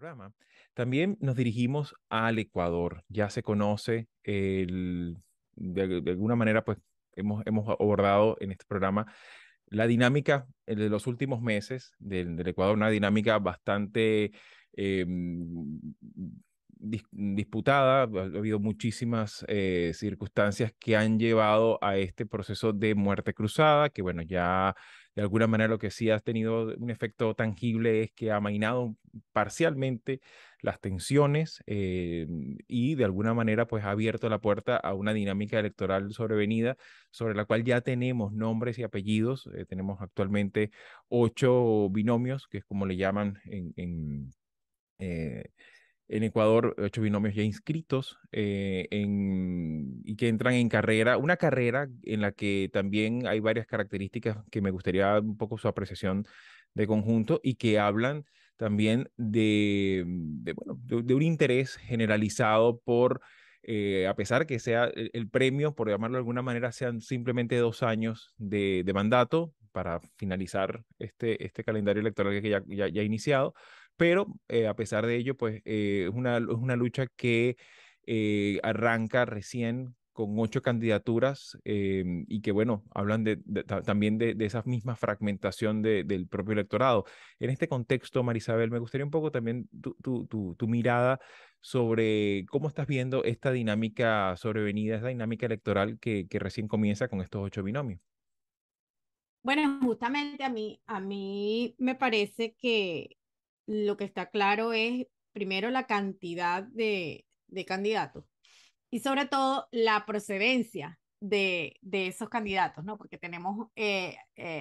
programa, también nos dirigimos al Ecuador. Ya se conoce, de alguna manera, pues hemos abordado en este programa la dinámica de los últimos meses del Ecuador, una dinámica bastante eh, disputada. Ha habido muchísimas circunstancias que han llevado a este proceso de muerte cruzada, que bueno, ya de alguna manera lo que sí ha tenido un efecto tangible es que ha amainado parcialmente las tensiones y de alguna manera pues ha abierto la puerta a una dinámica electoral sobrevenida sobre la cual ya tenemos nombres y apellidos. Tenemos actualmente 8 binomios, que es como le llaman eh, en Ecuador, 8 binomios ya inscritos y que entran en carrera, una carrera en la que también hay varias características que me gustaría un poco su apreciación de conjunto y que hablan también bueno, de un interés generalizado por, a pesar que sea el premio, por llamarlo de alguna manera, sean simplemente 2 años de mandato para finalizar este calendario electoral que ya ha iniciado, pero a pesar de ello, pues es una lucha que arranca recién con 8 candidaturas y que, bueno, hablan también de esa misma fragmentación del propio electorado. En este contexto, Marisabel, me gustaría un poco también tu mirada sobre cómo estás viendo esta dinámica sobrevenida, esta dinámica electoral que recién comienza con estos 8 binomios. Bueno, justamente a mí me parece que lo que está claro es primero la cantidad de candidatos y sobre todo la procedencia de esos candidatos, ¿no? Porque tenemos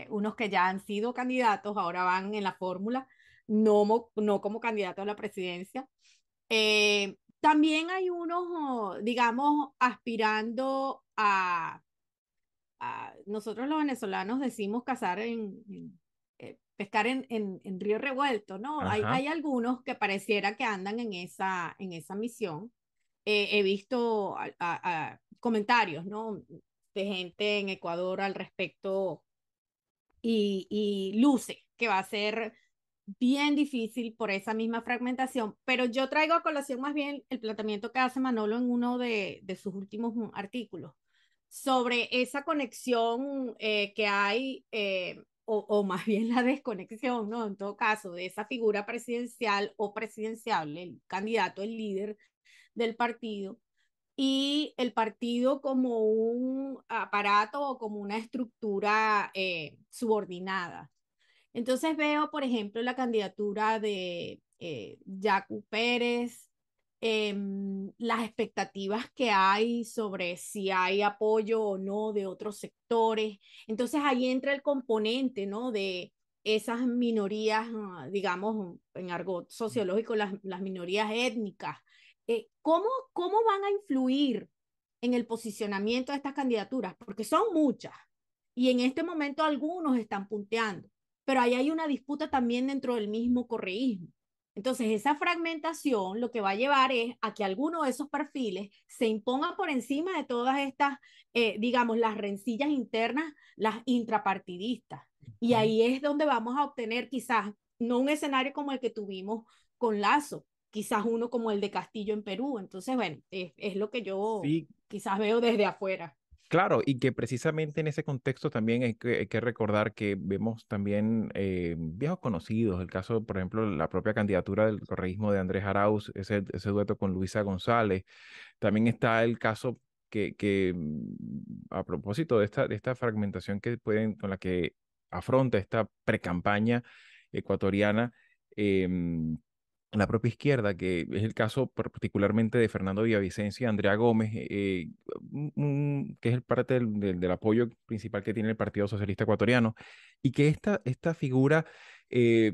unos que ya han sido candidatos, ahora van en la fórmula, no como candidatos a la presidencia. También hay unos, digamos, aspirando nosotros los venezolanos decimos pescar en río revuelto, ¿no? Ajá. Hay algunos que pareciera que andan en esa misión. He visto comentarios, ¿no? De gente en Ecuador al respecto y luce que va a ser bien difícil por esa misma fragmentación, pero yo traigo a colación más bien el planteamiento que hace Manolo en uno de sus últimos artículos sobre esa conexión que hay, o más bien la desconexión, ¿no? En todo caso, de esa figura presidencial o presidencial, el candidato, el líder del partido, y el partido como un aparato o como una estructura subordinada. Entonces veo, por ejemplo, la candidatura de Yacu Pérez, las expectativas que hay sobre si hay apoyo o no de otros sectores. Entonces ahí entra el componente, ¿no? De esas minorías, digamos, en argot sociológico, las minorías étnicas. ¿Cómo van a influir en el posicionamiento de estas candidaturas? Porque son muchas y en este momento algunos están punteando, pero ahí hay una disputa también dentro del mismo correísmo. Entonces, esa fragmentación lo que va a llevar es a que alguno de esos perfiles se impongan por encima de todas estas, digamos, las rencillas internas, las intrapartidistas. Y Ujú. ahí es donde vamos a obtener quizás no un escenario como el que tuvimos con Lazo, quizás uno como el de Castillo en Perú. Entonces, bueno, es lo que yo Sí, quizás veo desde afuera. claro, y que precisamente en ese contexto también hay que recordar que vemos también viejos conocidos, el caso, por ejemplo, la propia candidatura del correísmo de Andrés Arauz, ese dueto con Luisa González. También está el caso a propósito de esta fragmentación con la que afronta esta precampaña ecuatoriana, em, la propia izquierda, que es el caso particularmente de Fernando Villavicencio y Andrea Gómez, que es el parte del apoyo principal que tiene el Partido Socialista Ecuatoriano, y que esta figura eh,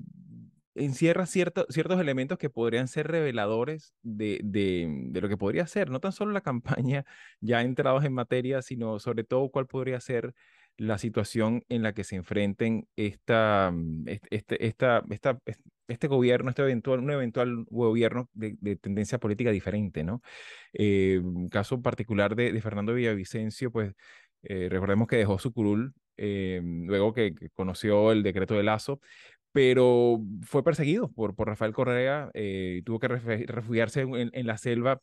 encierra ciertos elementos que podrían ser reveladores de lo que podría ser, no tan solo la campaña ya entrados en materia, sino sobre todo cuál podría ser la situación en la que se enfrenten este gobierno, un eventual gobierno de tendencia política diferente, ¿no? Un caso particular de Fernando Villavicencio, pues recordemos que dejó su curul luego que conoció el decreto de Lazo, pero fue perseguido por Rafael Correa, tuvo que refugiarse en la selva,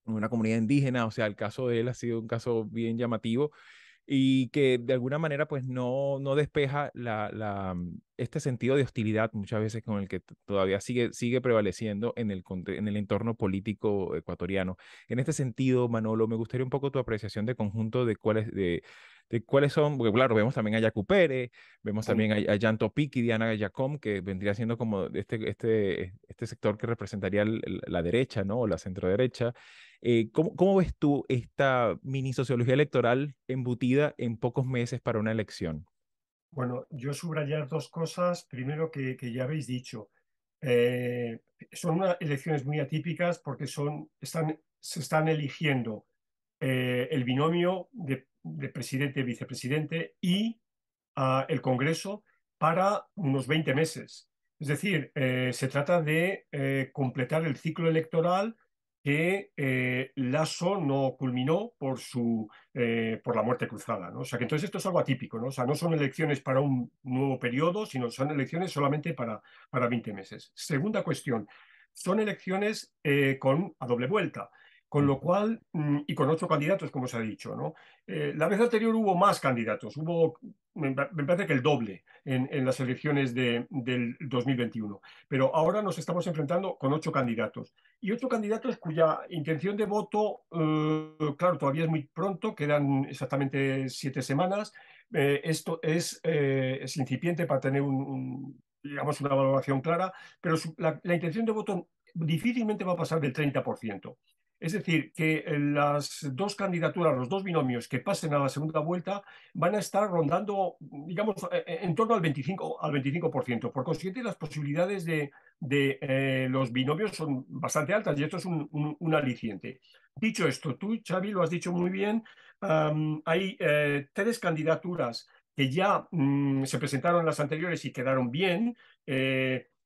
en una comunidad indígena. O sea, el caso de él ha sido un caso bien llamativo y que de alguna manera pues no despeja este sentido de hostilidad muchas veces con el que todavía sigue prevaleciendo en el entorno político ecuatoriano. En este sentido, Manolo, me gustaría un poco tu apreciación de conjunto de cuáles son, porque claro, vemos también a Yacu Pérez, vemos Sí. también a Jan Topic y Diana Yacom, que vendría siendo como este sector que representaría la derecha, ¿no? O la centroderecha. ¿Cómo ves tú esta mini sociología electoral embutida en pocos meses para una elección? Bueno, yo subrayar dos cosas. Primero, que ya habéis dicho. Eh, Son elecciones muy atípicas porque se están eligiendo el binomio de presidente-vicepresidente y el Congreso para unos 20 meses. Es decir, se trata de completar el ciclo electoral que Lasso no culminó por la muerte cruzada, ¿no? O sea que entonces esto es algo atípico, ¿no? O sea, no son elecciones para un nuevo periodo, sino son elecciones solamente para 20 meses. Segunda cuestión, son elecciones a doble vuelta. Con lo Ujú. cual, y con 8 candidatos, como se ha dicho, ¿no? La vez anterior hubo más candidatos, me parece que el doble en las elecciones del 2021. Pero ahora nos estamos enfrentando con 8 candidatos. Y 8 candidatos cuya intención de voto, claro, todavía es muy pronto, quedan exactamente 7 semanas. Esto es incipiente para tener digamos, una valoración clara, pero la intención de voto difícilmente va a pasar del 30%. Es decir, que las dos candidaturas, los dos binomios que pasen a la segunda vuelta van a estar rondando, digamos, en torno al 25%. Por consiguiente, las posibilidades de los binomios son bastante altas y esto es un aliciente. Dicho esto, tú, Xavi, lo has dicho muy bien. Hay 3 candidaturas que ya se presentaron en las anteriores y quedaron bien.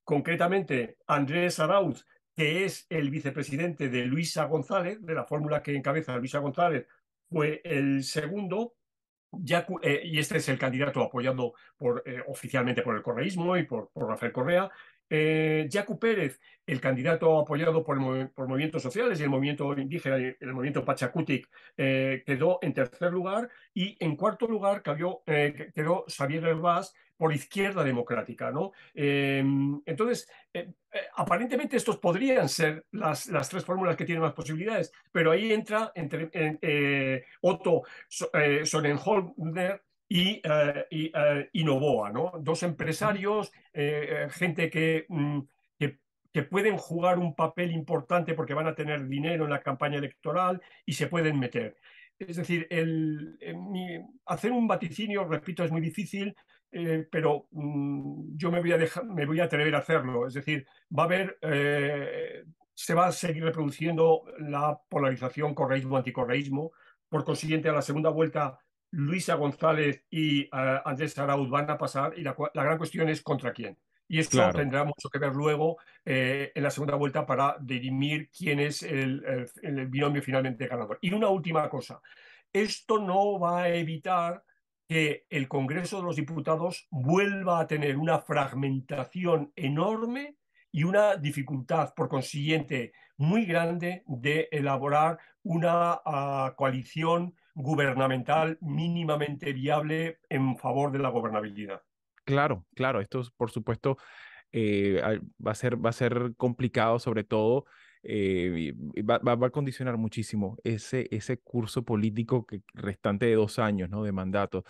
Concretamente, Andrés Arauz, que es el vicepresidente de Luisa González, de la fórmula que encabeza Luisa González, fue el segundo. Y este es el candidato apoyado oficialmente por el correísmo y por Rafael Correa. Yacu Pérez, el candidato apoyado por movimientos sociales y el movimiento indígena, y el movimiento Pachacutic, quedó en tercer lugar. Y en cuarto lugar quedó Xavier Hervás por Izquierda Democrática, ¿no? Entonces, aparentemente estos podrían ser las 3 fórmulas que tienen más posibilidades, pero ahí entra Otto Sonnenholder y Novoa, ¿no? Dos Ujú. empresarios, gente que pueden jugar un papel importante porque van a tener dinero en la campaña electoral y se pueden meter. Es decir, hacer un vaticinio, repito, es muy difícil, pero yo me voy a atrever a hacerlo. Es decir, se va a seguir reproduciendo la polarización correísmo-anticorreísmo. Por consiguiente, a la segunda vuelta, Luisa González y Andrés Arauz van a pasar y la gran cuestión es contra quién. Y eso Claro, tendrá mucho que ver luego en la segunda vuelta para dirimir quién es el binomio finalmente ganador. Y una última cosa, esto no va a evitar que el Congreso de los Diputados vuelva a tener una fragmentación enorme y una dificultad, por consiguiente, muy grande de elaborar una coalición gubernamental mínimamente viable en favor de la gobernabilidad. claro, claro. Esto, por supuesto, va a ser complicado, sobre todo, y va a condicionar muchísimo ese curso político restante de 2 años, ¿no? De mandato.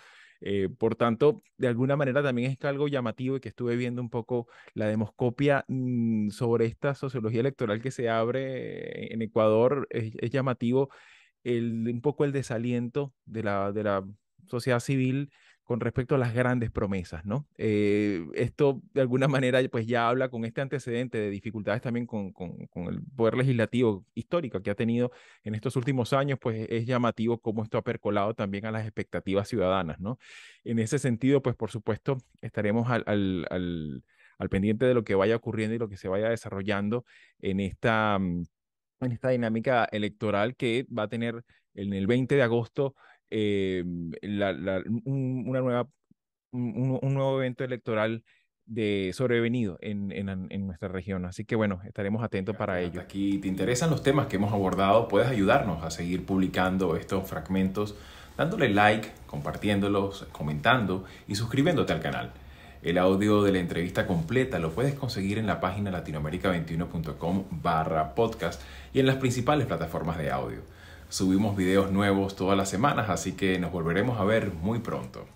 Por tanto, de alguna manera también es algo llamativo y que estuve viendo un poco la demoscopia sobre esta sociología electoral que se abre en Ecuador. Es llamativo un poco el desaliento de la sociedad civil con respecto a las grandes promesas, ¿no? Esto de alguna manera pues ya habla con este antecedente de dificultades también con el poder legislativo histórico que ha tenido en estos últimos años, pues es llamativo cómo esto ha percolado también a las expectativas ciudadanas, ¿no? En ese sentido, pues por supuesto estaremos al pendiente de lo que vaya ocurriendo y lo que se vaya desarrollando en esta dinámica electoral que va a tener en el 20 de agosto una nueva un nuevo evento electoral sobrevenido en nuestra región. Así que bueno, estaremos atentos para ello. Aquí te interesan los temas que hemos abordado, puedes ayudarnos a seguir publicando estos fragmentos, dándole like, compartiéndolos, comentando y suscribiéndote al canal. El audio de la entrevista completa lo puedes conseguir en la página latinoamerica21.com/podcast y en las principales plataformas de audio. Subimos videos nuevos todas las semanas, así que nos volveremos a ver muy pronto.